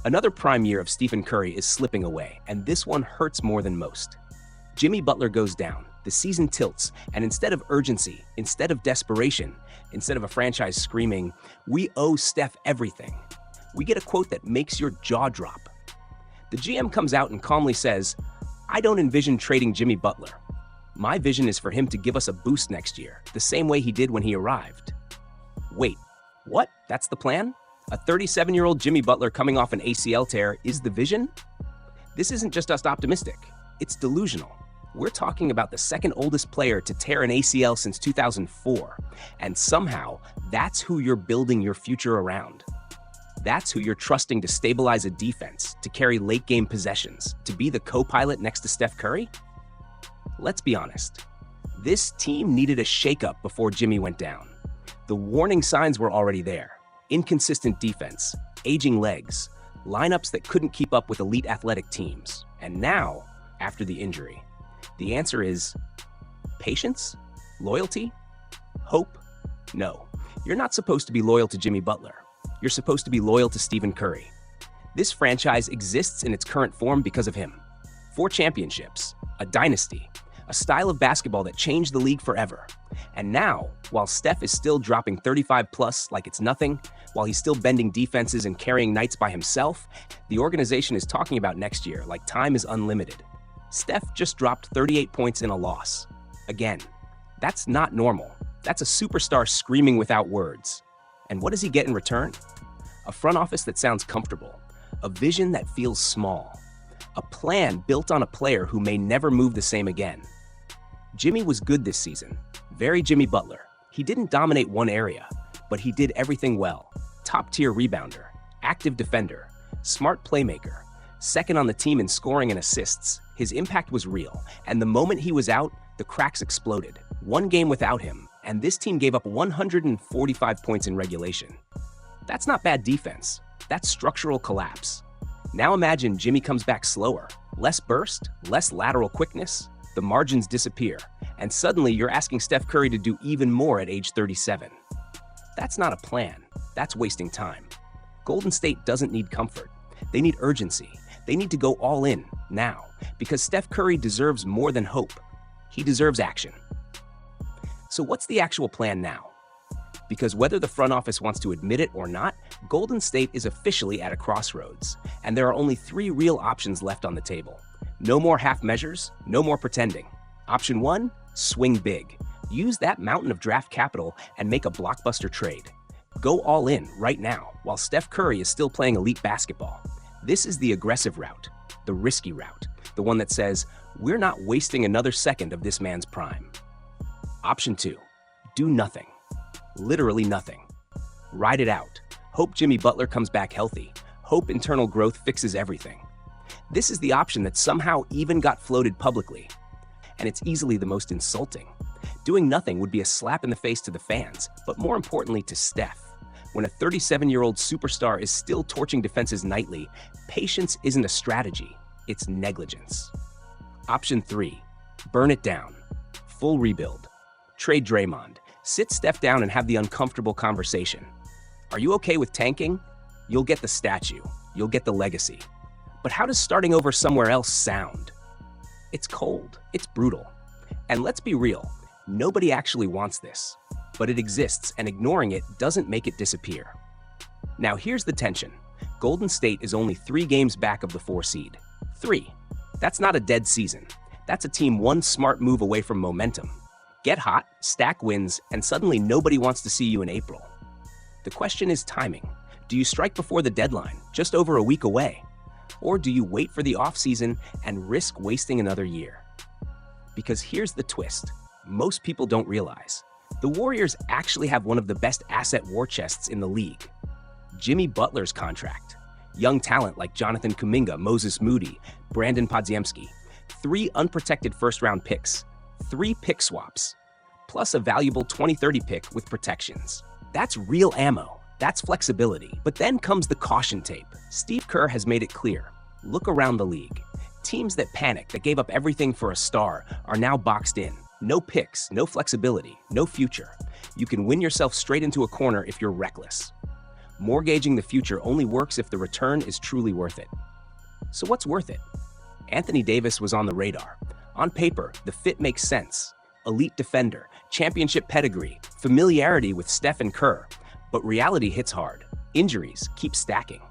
Another prime year of Stephen Curry is slipping away, and this one hurts more than most. Jimmy Butler goes down, the season tilts, and instead of urgency, instead of desperation, instead of a franchise screaming, "We owe Steph everything," we get a quote that makes your jaw drop. The GM comes out and calmly says, "I don't envision trading Jimmy Butler. My vision is for him to give us a boost next year, the same way he did when he arrived." Wait, what? That's the plan? A 37-year-old Jimmy Butler coming off an ACL tear is the vision? This isn't just us optimistic, it's delusional. We're talking about the second oldest player to tear an ACL since 2004, and somehow that's who you're building your future around. That's who you're trusting to stabilize a defense, to carry late-game possessions, to be the co-pilot next to Steph Curry? Let's be honest. This team needed a shakeup before Jimmy went down. The warning signs were already there. Inconsistent defense, aging legs, lineups that couldn't keep up with elite athletic teams. And now, after the injury, the answer is patience? Loyalty? Hope? No. You're not supposed to be loyal to Jimmy Butler. You're supposed to be loyal to Stephen Curry. This franchise exists in its current form because of him. 4 championships, a dynasty, a style of basketball that changed the league forever. And now, while Steph is still dropping 35+ like it's nothing, while he's still bending defenses and carrying nights by himself, the organization is talking about next year like time is unlimited. Steph just dropped 38 points in a loss. Again, that's not normal. That's a superstar screaming without words. And what does he get in return? A front office that sounds comfortable, a vision that feels small, a plan built on a player who may never move the same again. Jimmy was good this season, very Jimmy Butler. He didn't dominate one area, but he did everything well. Top-tier rebounder, active defender, smart playmaker, second on the team in scoring and assists. His impact was real, and the moment he was out, the cracks exploded. One game without him, and this team gave up 145 points in regulation. That's not bad defense. That's structural collapse. Now imagine Jimmy comes back slower, less burst, less lateral quickness. The margins disappear, and suddenly you're asking Steph Curry to do even more at age 37. That's not a plan. That's wasting time. Golden State doesn't need comfort. They need urgency. They need to go all in, now, because Steph Curry deserves more than hope. He deserves action. So what's the actual plan now? Because whether the front office wants to admit it or not, Golden State is officially at a crossroads, and there are only 3 real options left on the table. No more half measures, no more pretending. Option 1, swing big. Use that mountain of draft capital and make a blockbuster trade. Go all in right now while Steph Curry is still playing elite basketball. This is the aggressive route, the risky route, the one that says, we're not wasting another second of this man's prime. Option 2, do nothing. Literally nothing. Ride it out. Hope Jimmy Butler comes back healthy. Hope internal growth fixes everything. This is the option that somehow even got floated publicly. And it's easily the most insulting. Doing nothing would be a slap in the face to the fans, but more importantly to Steph. When a 37-year-old superstar is still torching defenses nightly, patience isn't a strategy, it's negligence. Option 3, burn it down. Full rebuild. Trade Draymond. Sit Steph down and have the uncomfortable conversation. Are you okay with tanking? You'll get the statue. You'll get the legacy. But how does starting over somewhere else sound? It's cold. It's brutal. And let's be real, nobody actually wants this. But it exists, and ignoring it doesn't make it disappear. Now here's the tension. Golden State is only 3 games back of the 4 seed. 3. That's not a dead season. That's a team one smart move away from momentum. Get hot, stack wins, and suddenly nobody wants to see you in April. The question is timing. Do you strike before the deadline, just over a week away? Or do you wait for the offseason and risk wasting another year? Because here's the twist. Most people don't realize. The Warriors actually have one of the best asset war chests in the league. Jimmy Butler's contract. Young talent like Jonathan Kuminga, Moses Moody, Brandon Podziemski. 3 unprotected first-round picks. 3 pick swaps. Plus a valuable 2030 pick with protections. That's real ammo. That's flexibility. But then comes the caution tape. Steve Kerr has made it clear. Look around the league. Teams that panicked, that gave up everything for a star, are now boxed in. No picks, no flexibility, no future. You can win yourself straight into a corner if you're reckless. Mortgaging the future only works if the return is truly worth it. So what's worth it? Anthony Davis was on the radar. On paper, the fit makes sense. Elite defender, championship pedigree, familiarity with Steph and Kerr. But reality hits hard. Injuries keep stacking.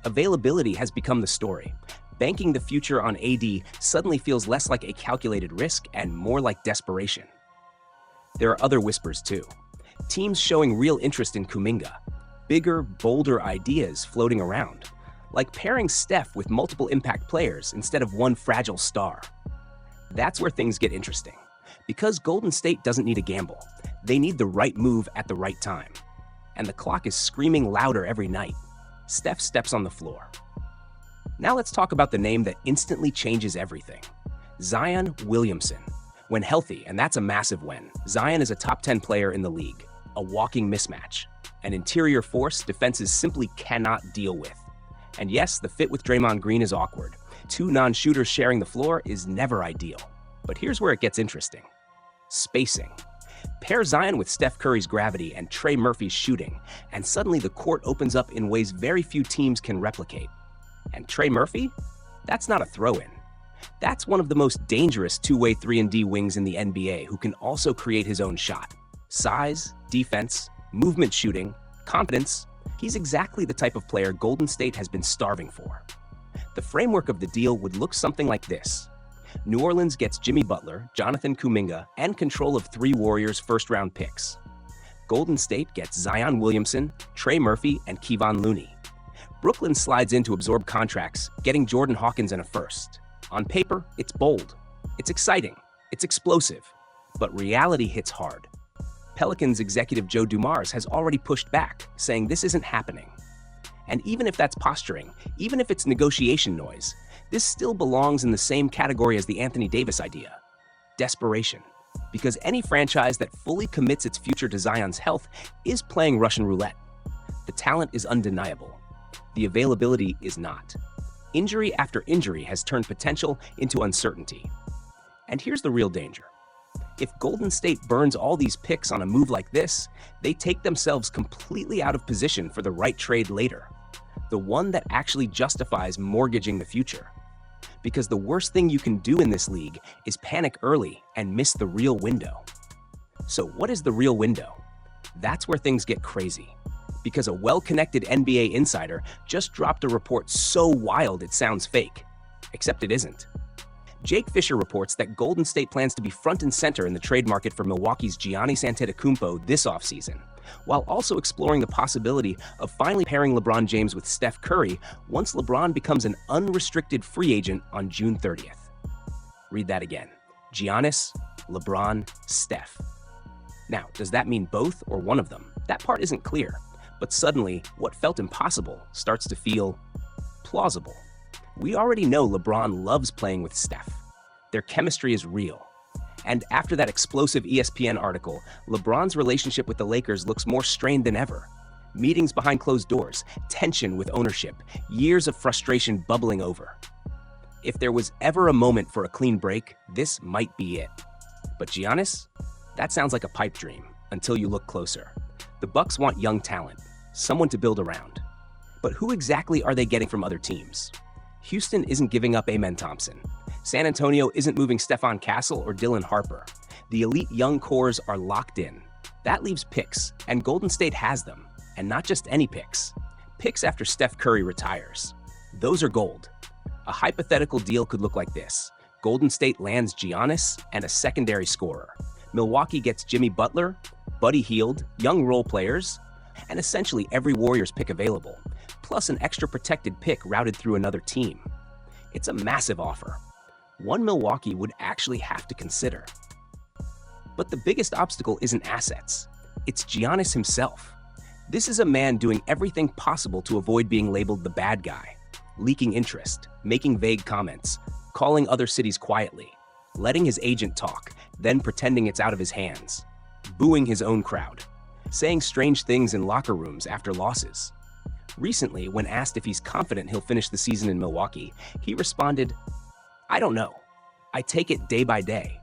Availability has become the story. Banking the future on AD suddenly feels less like a calculated risk and more like desperation. There are other whispers too. Teams showing real interest in Kuminga. Bigger, bolder ideas floating around. Like pairing Steph with multiple impact players instead of one fragile star. That's where things get interesting. Because Golden State doesn't need a gamble. They need the right move at the right time. And the clock is screaming louder every night. Steph steps on the floor. Now let's talk about the name that instantly changes everything. Zion Williamson. When healthy, and that's a massive when, Zion is a top 10 player in the league. A walking mismatch. An interior force defenses simply cannot deal with. And yes, the fit with Draymond Green is awkward. Two non-shooters sharing the floor is never ideal. But here's where it gets interesting. Spacing. Pair Zion with Steph Curry's gravity and Trey Murphy's shooting, and suddenly the court opens up in ways very few teams can replicate. And Trey Murphy? That's not a throw-in. That's one of the most dangerous two-way 3-and-D wings in the NBA who can also create his own shot. Size, defense, movement shooting, confidence. He's exactly the type of player Golden State has been starving for. The framework of the deal would look something like this. New Orleans gets Jimmy Butler, Jonathan Kuminga, and control of 3 Warriors first-round picks. Golden State gets Zion Williamson, Trey Murphy, and Kevon Looney. Brooklyn slides in to absorb contracts, getting Jordan Hawkins and a first. On paper, it's bold. It's exciting. It's explosive. But reality hits hard. Pelicans executive Joe Dumars has already pushed back, saying this isn't happening. And even if that's posturing, even if it's negotiation noise, this still belongs in the same category as the Anthony Davis idea. Desperation. Because any franchise that fully commits its future to Zion's health is playing Russian roulette. The talent is undeniable. The availability is not. Injury after injury has turned potential into uncertainty. And here's the real danger. If Golden State burns all these picks on a move like this, they take themselves completely out of position for the right trade later. The one that actually justifies mortgaging the future. Because the worst thing you can do in this league is panic early and miss the real window. So what is the real window? That's where things get crazy. Because a well-connected NBA insider just dropped a report so wild it sounds fake. Except it isn't. Jake Fisher reports that Golden State plans to be front and center in the trade market for Milwaukee's Giannis Antetokounmpo this offseason, while also exploring the possibility of finally pairing LeBron James with Steph Curry once LeBron becomes an unrestricted free agent on June 30th. Read that again. Giannis, LeBron, Steph. Now, does that mean both or one of them? That part isn't clear, but suddenly, what felt impossible starts to feel plausible. We already know LeBron loves playing with Steph. Their chemistry is real. And after that explosive ESPN article, LeBron's relationship with the Lakers looks more strained than ever. Meetings behind closed doors, tension with ownership, years of frustration bubbling over. If there was ever a moment for a clean break, this might be it. But Giannis? That sounds like a pipe dream, until you look closer. The Bucks want young talent, someone to build around. But who exactly are they getting from other teams? Houston isn't giving up Amen Thompson. San Antonio isn't moving Stephon Castle or Dylan Harper. The elite young cores are locked in. That leaves picks, and Golden State has them. And not just any picks. Picks after Steph Curry retires. Those are gold. A hypothetical deal could look like this. Golden State lands Giannis and a secondary scorer. Milwaukee gets Jimmy Butler, Buddy Hield, young role players, and essentially every Warriors pick available, plus an extra protected pick routed through another team. It's a massive offer. One Milwaukee would actually have to consider. But the biggest obstacle isn't assets. It's Giannis himself. This is a man doing everything possible to avoid being labeled the bad guy, leaking interest, making vague comments, calling other cities quietly, letting his agent talk, then pretending it's out of his hands, booing his own crowd, saying strange things in locker rooms after losses. Recently, when asked if he's confident he'll finish the season in Milwaukee, he responded, "I don't know. I take it day by day."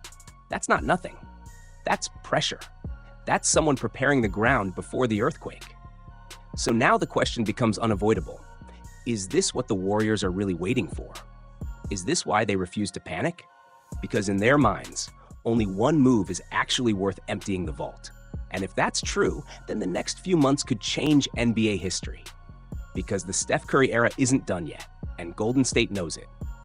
That's not nothing. That's pressure. That's someone preparing the ground before the earthquake. So now the question becomes unavoidable. Is this what the Warriors are really waiting for? Is this why they refuse to panic? Because in their minds, only one move is actually worth emptying the vault. And if that's true, then the next few months could change NBA history. Because the Steph Curry era isn't done yet, and Golden State knows it.